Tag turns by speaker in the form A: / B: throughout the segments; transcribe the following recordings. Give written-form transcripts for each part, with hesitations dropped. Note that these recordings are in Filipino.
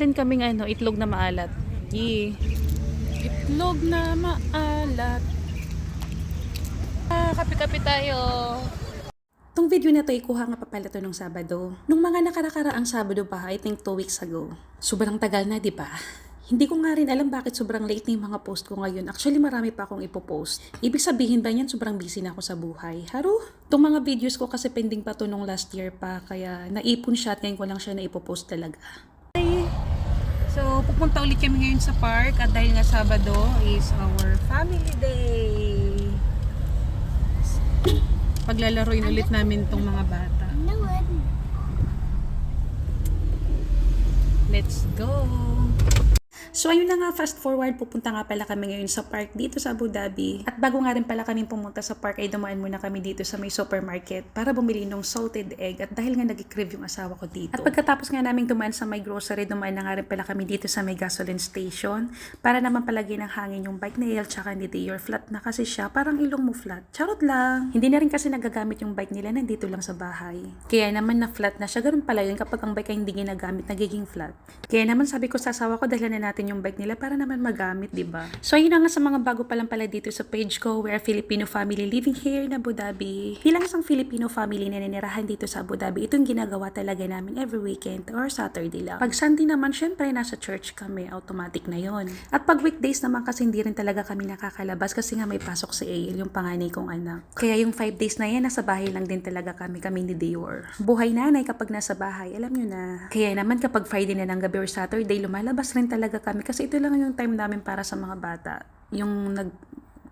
A: rin kaming itlog na maalat. Yee. Itlog na maalat. Kape-kape tayo. Tong video na to ikuha nga pa pala to nung Sabado. Nung mga nakarakaraang Sabado pa, I think 2 weeks ago. Sobrang tagal na, di ba? Hindi ko nga rin alam bakit sobrang late na yung mga post ko ngayon. Actually, marami pa akong ipopost. Ibig sabihin ba niyan, sobrang busy na ako sa buhay? Haro? Itong mga videos ko kasi pending pa to nung last year pa. Kaya naipon siya at ngayon ko lang siya naipopost talaga. So, pupunta ulit kami ngayon sa park. At dahil nga Sabado is our family day. Paglalaroin ulit namin tong mga bata. Let's go! So ayun na nga, fast forward, pupunta nga pala kami ngayon sa park dito sa Abu Dhabi. At bago nga rin pala kami pumunta sa park ay dumaan muna kami dito sa may supermarket para bumili ng salted egg at dahil nga nag-crave yung asawa ko dito. At pagkatapos nga namin dumaan sa may grocery, dumaan na nga rin pala kami dito sa may gasoline station para naman palagyan ng hangin yung bike ni El tsaka ni Dior. Flat na kasi siya, parang ilong mo flat. Charot lang! Hindi na rin kasi nagagamit yung bike nila, nandito lang sa bahay. Kaya naman na flat na siya, ganun pala yun kapag ang bike ay hindi ginagamit, nagiging flat. Kaya naman sabi ko sa asawa ko, dahil na natin yung bike nila para naman magamit, di ba? So ayun na nga sa mga bago pa lang pala dito sa page ko, we are Filipino family living here in Abu Dhabi. Bilang isang Filipino family na nanirahan dito sa Abu Dhabi, itong ginagawa talaga namin every weekend or Saturday lang. Pag Sunday naman, syempre nasa church kami, automatic na yon. At pag weekdays naman kasi hindi rin talaga kami nakakalabas kasi nga may pasok si AL, yung panganay kong anak. Kaya yung 5 days na yan, nasa bahay lang din talaga kami ni Dior. Buhay nanay kapag nasa bahay, alam nyo na. Kaya naman kapag Friday na ng gabi or Saturday, lumalabas rin talaga kami kasi ito lang yung time namin para sa mga bata. Yung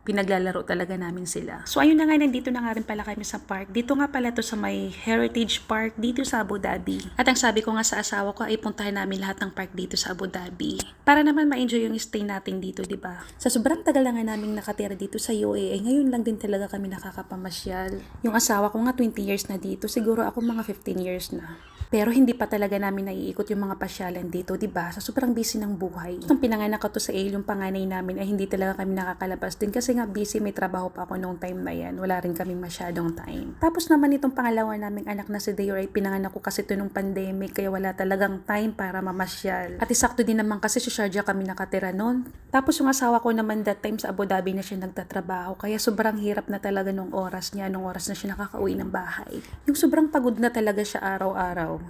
A: pinaglalaro talaga namin sila. So ayun na nga, nandito na nga rin pala kami sa park. Dito nga pala to sa may Heritage Park dito sa Abu Dhabi. At ang sabi ko nga sa asawa ko ay puntahan namin lahat ng park dito sa Abu Dhabi. Para naman ma-enjoy yung stay natin dito, di ba? Sa sobrang tagal na nga namin nakatira dito sa UAE, ngayon lang din talaga kami nakakapamasyal. Yung asawa ko nga 20 years na dito, siguro ako mga 15 years na. Pero hindi pa talaga namin naiikot yung mga pasyalan dito, di ba? Sa sobrang busy ng buhay. Nung pinanganak ko to sa AL, yung panganay namin ay hindi talaga kami nakakalabas din kasi nga busy, may trabaho pa ako noong time na yan. Wala rin kami masyadong time. Tapos naman itong pangalawa naming anak na si Dior ay pinanganak ko kasi to nung pandemic kaya wala talagang time para mamasyal. At isakto din naman kasi sa Sharjah kami nakatira noon. Tapos yung asawa ko naman that time sa Abu Dhabi na siya nagtatrabaho kaya sobrang hirap na talaga nung oras niya, nung oras na siya nakakauwi ng bahay. Yung sobrang pagod na talaga siya araw-araw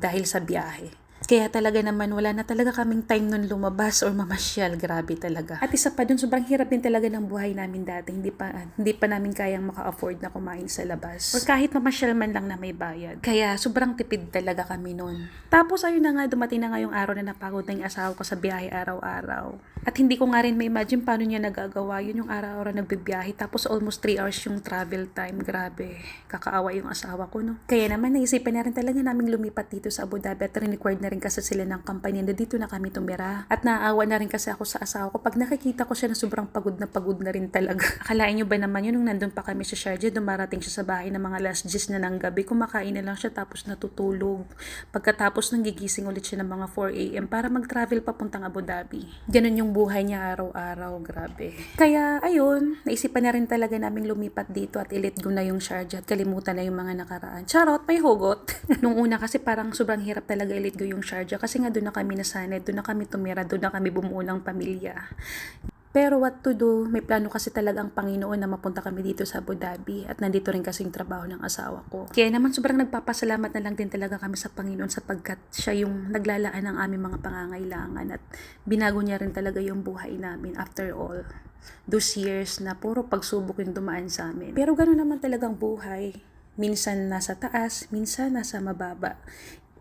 A: dahil sa biyahe. Kaya talaga naman wala na talaga kaming time nun lumabas or mamasyal, grabe talaga. At isa pa dun, sobrang hirap din talaga ng buhay namin dati. Hindi pa namin kayang maka-afford na kumain sa labas. Or kahit mamasyal man lang na may bayad. Kaya sobrang tipid talaga kami nun. Tapos ayun na nga, dumating na nga yung araw na napagod na yung asawa ko sa biyahe araw-araw. At hindi ko nga rin ma-imagine paano niya nagagawa yun, yung araw-araw nagbibiyahe. Tapos almost 3 hours yung travel time. Grabe, kakaawa yung asawa ko, no? Kaya naman naisipan na rin talaga naming lumipat dito sa Abu Dhabi at required na rin kasi sila ng company na dito na kami tumira. At naaawa na rin kasi ako sa asawa ko pag nakikita ko siya na sobrang pagod na rin talaga. Akalain nyo ba naman yun, nung nandun pa kami sa Sharjah, dumarating siya sa bahay ng mga last 10 na ng gabi, kumakain na lang siya tapos natutulog. Pagkatapos nang gigising ulit siya ng mga 4 AM para mag-travel papuntang Abu Dhabi. Ganun yung buhay niya araw-araw, grabe. Kaya ayun, naisipan na rin talaga naming lumipat dito at i-let go na yung Sharjah at kalimutan na yung mga nakaraan. Charot, may hugot. Nung una kasi parang sobrang hirap talaga i-let go yung Sharjah kasi nga doon na kami nasanay, doon na kami tumira, doon na kami bumuo ng pamilya. Pero what to do, may plano kasi talaga ang Panginoon na mapunta kami dito sa Abu Dhabi at nandito rin kasi yung trabaho ng asawa ko. Kaya naman sobrang nagpapasalamat na lang din talaga kami sa Panginoon sapagkat siya yung naglalaan ng aming mga pangangailangan at binago niya rin talaga yung buhay namin after all those years na puro pagsubok yung dumaan sa amin. Pero gano'n naman talagang buhay. Minsan nasa taas, minsan nasa mababa.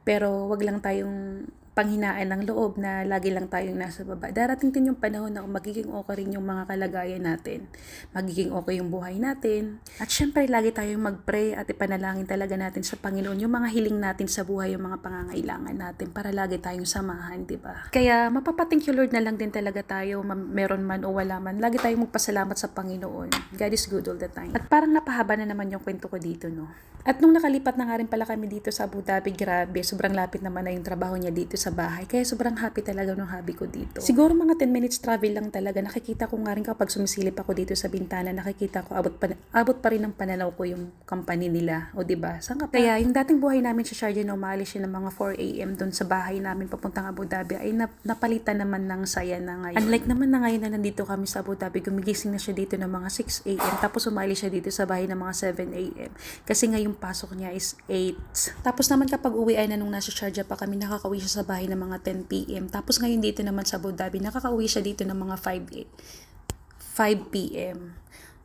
A: Pero wag lang tayong panghinaan ng loob na lagi lang tayong nasa baba. Darating din yung panahon na magiging okay rin yung mga kalagayan natin. Magiging okay yung buhay natin. At syempre, lagi tayong mag-pray at ipanalangin talaga natin sa Panginoon yung mga hiling natin sa buhay, yung mga pangangailangan natin para lagi tayong samahan, di ba? Kaya mapapa-thank you Lord na lang din talaga tayo, meron man o wala man. Lagi tayong magpasalamat sa Panginoon. God is good all the time. At parang napahaba na naman yung kwento ko dito, no? At nung nakalipat na nga rin pala kami dito sa Abu Dhabi, grabe, sobrang lapit naman na yung trabaho niya dito sa sa bahay. Kaya sobrang happy talaga ng hubby ko dito. Siguro mga 10 minutes travel lang talaga. Nakikita ko nga rin kapag sumisilip ako dito sa bintana, nakikita ko abot pa rin ng pananaw ko yung company nila. O diba? Saan ka pa? Kaya yung dating buhay namin sa Sharjah na umalis siya ng mga 4 a.m. doon sa bahay namin papuntang Abu Dhabi ay napalitan naman ng saya na ngayon. Unlike naman na ngayon na nandito kami sa Abu Dhabi, gumigising na siya dito ng mga 6 a.m. tapos umalis siya dito sa bahay ng mga 7 a.m. Kasi ngayong pasok niya is 8. Tapos naman kapag uwi ay na nung nasa Sharjah pa kami, nakakauwi siya sa bahay ng mga 10 p.m. Tapos ngayon dito naman sa Abu Dhabi, nakakauwi siya dito ng mga 5 p.m.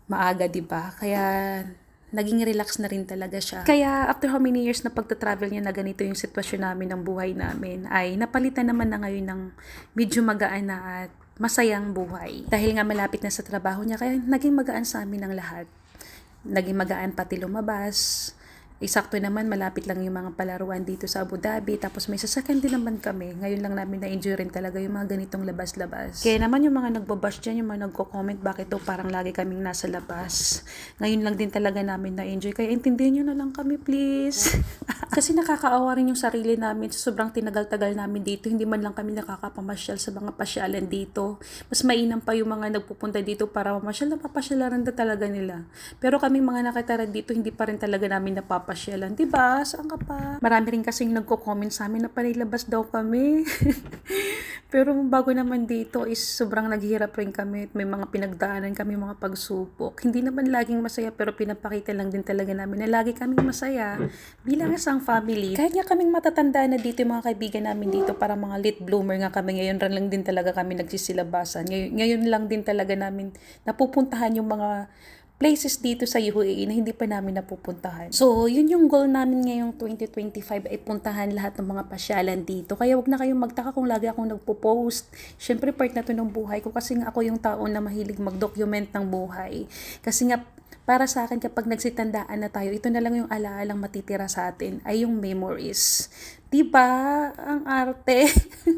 A: Maaga, diba? Kaya naging relax na rin talaga siya. Kaya after how many years na pagta-travel niya na ganito yung sitwasyon namin ng buhay namin, ay napalitan naman na ngayon ng medyo magaan na at masayang buhay. Dahil nga malapit na sa trabaho niya, kaya naging magaan sa amin ang lahat. Naging magaan pati lumabas. Eksakto naman, malapit lang yung mga palaruan dito sa Abu Dhabi. Tapos may sasakyan din naman kami. Ngayon lang namin na-enjoy rin talaga yung mga ganitong labas-labas. Kaya naman yung mga nagbabash dyan, yung mga nagko-comment, bakit daw parang lagi kaming nasa labas. Ngayon lang din talaga namin na-enjoy. Kaya intindihan nyo na lang kami, please. Kasi nakakaawa rin yung sarili namin. Sobrang tinagal-tagal namin dito. Hindi man lang kami nakakapamasyal sa mga pasyalan dito. Mas mainam pa yung mga nagpupunta dito para mamasyal na papasyalan na talaga nila. Pero kaming mga nakatara dito, hindi pa rin talaga namin napapasyalan. Diba? Saan ka pa? Marami rin kasing nagko-comment sa amin na panilabas daw kami. Pero bago naman dito is sobrang naghihirap rin kami. May mga pinagdaanan kami, mga pagsubok. Hindi naman laging masaya pero pinapakita lang din talaga namin na lagi kaming masaya bilang isang family. Kahit nga kaming matatanda na dito yung mga kaibigan namin dito, para mga late bloomer nga kami, ngayon rin lang din talaga kami nagsisilabasan. Ngayon lang din talaga namin napupuntahan yung mga places dito sa UAE na hindi pa namin napupuntahan. So, yun yung goal namin ngayong 2025 ay puntahan lahat ng mga pasyalan dito. Kaya wag na kayong magtaka kung lagi akong nagpo-post. Syempre, part na to ng buhay ko kasi nga ako yung tao na mahilig mag-document ng buhay. Kasi nga, para sa akin, kapag nagsitandaan na tayo, ito na lang yung alaalang matitira sa atin, ay yung memories. Diba? Ang arte.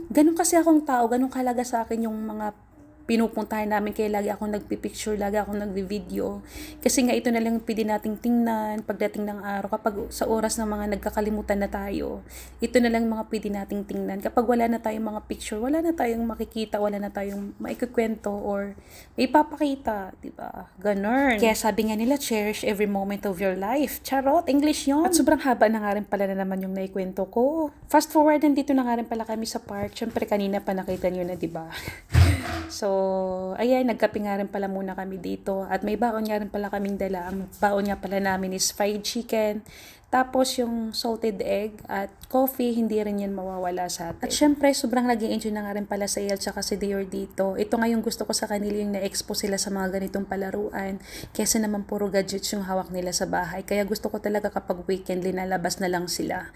A: Ganun kasi akong tao, ganun kalaga sa akin yung mga pinupuntahan namin, kaya lagi akong nagpipicture, lagi akong nagvi-video. Kasi nga ito na lang pwede nating tingnan pagdating ng araw, kapag sa oras ng mga nagkakalimutan na tayo. Ito na lang mga pwede nating tingnan. Kapag wala na tayong mga picture, wala na tayong makikita, wala na tayong maikukwento or ipapakita, diba? Ganun. Kaya sabi nga nila, cherish every moment of your life. Charot, English yun. At sobrang haba na nga rin pala na naman yung naikwento ko. Fast forward, nandito na nga rin pala kami sa park. Syempre kanina pa nakita nyo na, diba? So, ayan, nagkape nga rin pala muna kami dito. At may baon nga rin pala kaming dala. Ang baon nga pala namin is fried chicken. Tapos yung salted egg at coffee, hindi rin yan mawawala sa atin. At syempre, sobrang nag-i-enjoy na nga rin pala sa El tsaka si Dior dito. Ito nga yung gusto ko sa kanila, yung na-expo sila sa mga ganitong palaruan. Kesa naman puro gadgets yung hawak nila sa bahay. Kaya gusto ko talaga kapag weekend, linalabas na lang sila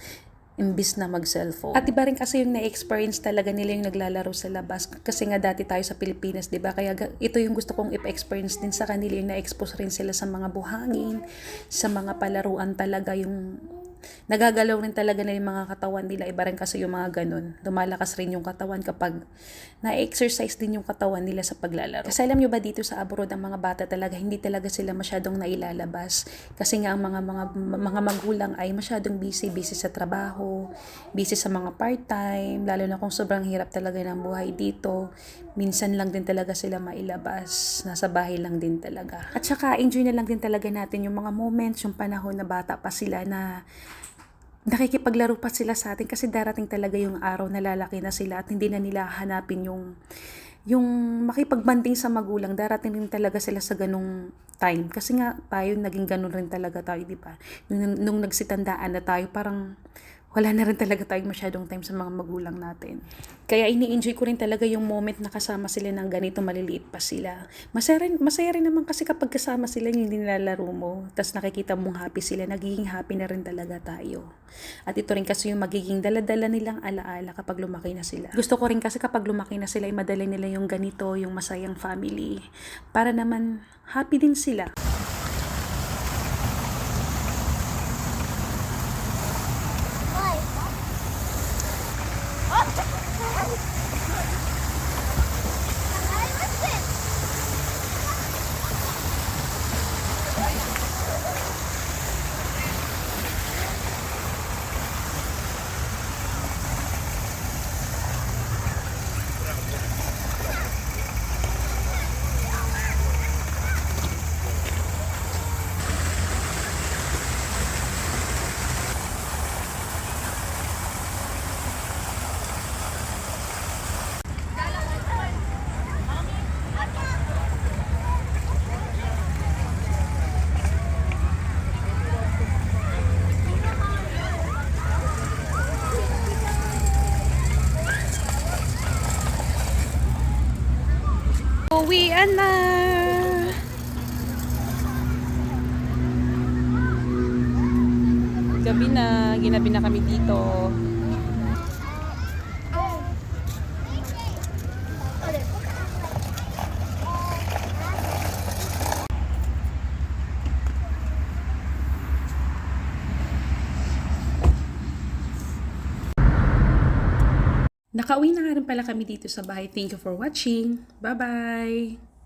A: imbis na mag-cellphone. At iba rin kasi yung na-experience talaga nila yung naglalaro sa labas. Kasi nga dati tayo sa Pilipinas, diba? Kaya ito yung gusto kong ipa-experience din sa kanila, yung na-expose rin sila sa mga buhangin, sa mga palaruan talaga, yung nagagalaw rin talaga na yung mga katawan nila. Iba rin kasi yung mga ganun. Lumalakas rin yung katawan kapag na-exercise din yung katawan nila sa paglalaro. Kasi alam nyo ba dito sa abroad, ang mga bata talaga, hindi talaga sila masyadong nailalabas. Kasi nga ang mga magulang ay masyadong busy sa trabaho, busy sa mga part-time, lalo na kung sobrang hirap talaga ng buhay dito. Minsan lang din talaga sila mailabas. Nasa bahay lang din talaga. At saka enjoy na lang din talaga natin yung mga moments, yung panahon na bata pa sila na nakikipaglaro pa sila sa atin, kasi darating talaga yung araw na lalaki na sila at hindi na nila hanapin yung makipagbanding sa magulang. Darating din talaga sila sa ganung time. Kasi nga tayo naging ganun rin talaga tayo, di ba? Nung nagsitandaan na tayo, parang wala na rin talaga tayong masyadong time sa mga magulang natin. Kaya ini-enjoy ko rin talaga yung moment na kasama sila ng ganito, maliliit pa sila. Masaya rin naman kasi kapag kasama sila yung nilalaro mo, tapos nakikita mong happy sila, nagiging happy na rin talaga tayo. At ito rin kasi yung magiging dala-dala nilang alaala kapag lumaki na sila. Gusto ko rin kasi kapag lumaki na sila, ay madala nila yung ganito, yung masayang family. Para naman happy din sila. Pauwian na! Gabi na, ginabi na kami dito. Nakauwi na nga rin pala kami dito sa bahay. Thank you for watching. Bye-bye!